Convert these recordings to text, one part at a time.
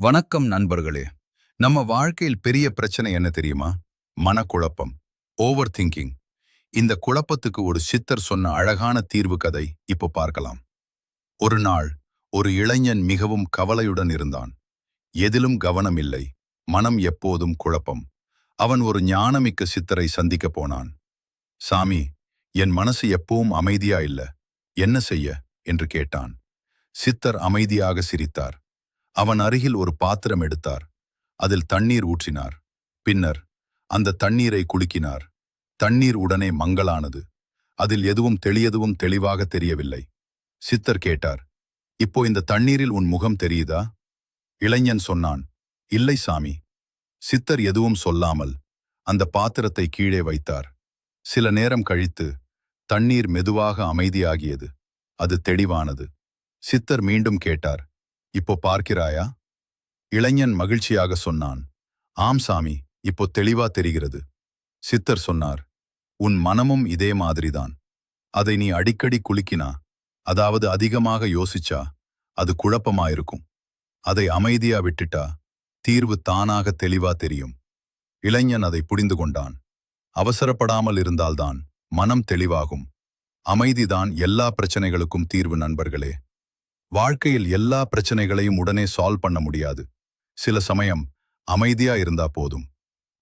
வணக்கம் நண்பர்களே. நம்ம வாழ்க்கையில் பெரிய பிரச்சனை என்ன தெரியுமா? மனக்குழப்பம், ஓவர் திங்கிங். இந்த குழப்பத்துக்கு ஒரு சித்தர் சொன்ன அழகான தீர்வு கதை இப்போ பார்க்கலாம். ஒரு நாள் ஒரு இளைஞன் மிகவும் கவலையுடன் இருந்தான். எதிலும் கவனம் இல்லை, மனம் எப்போதும் குழப்பம். அவன் ஒரு ஞானமிக்க சித்தரை சந்திக்க போனான். சாமி, என் மனசு எப்பவும் அமைதியா இல்ல, என்ன செய்ய என்று கேட்டான். சித்தர் அமைதியாக சிரித்தார். அவன் அருகில் ஒரு பாத்திரம் எடுத்தார். அதில் தண்ணீர் ஊற்றினார். பின்னர் அந்த தண்ணீரை குலுக்கினார். தண்ணீர் உடனே மங்கலானது. அதில் எதுவும் தெளிவாக தெரியவில்லை. சித்தர் கேட்டார், இப்போ இந்த தண்ணீரில் உன் முகம் தெரியுதா? இளைஞன் சொன்னான், இல்லை சாமி. சித்தர் எதுவும் சொல்லாமல் அந்த பாத்திரத்தை கீழே வைத்தார். சில நேரம் கழித்து தண்ணீர் மெதுவாக அமைதியாகியது. அது தெளிவானது. சித்தர் மீண்டும் கேட்டார், இப்போ பார்க்கிறாயா? இளைஞன் மகிழ்ச்சியாக சொன்னான், ஆம் சாமி, இப்போ தெளிவா தெரிகிறது. சித்தர் சொன்னார், உன் மனமும் இதே மாதிரிதான். அதை நீ அடிக்கடி குலுக்கினா, அதாவது அதிகமாக யோசிச்சா, அது குழப்பமாயிருக்கும். அதை அமைதியா விட்டுட்டா தீர்வு தானாக தெளிவா தெரியும். இளைஞன் அதை புரிந்து கொண்டான். அவசரப்படாமல் இருந்தால்தான் மனம் தெளிவாகும். அமைதிதான் எல்லா பிரச்சனைகளுக்கும் தீர்வு நண்பர்களே. வாழ்க்கையில் எல்லா பிரச்சனைகளையும் உடனே சால்வ் பண்ண முடியாது. சில சமயம் அமைதியா இருந்தா போதும்.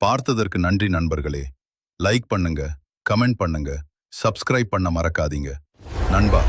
பார்த்ததற்கு நன்றி நண்பர்களே. லைக் பண்ணுங்க, கமெண்ட் பண்ணுங்க, சப்ஸ்கிரைப் பண்ண மறக்காதீங்க. நண்பா.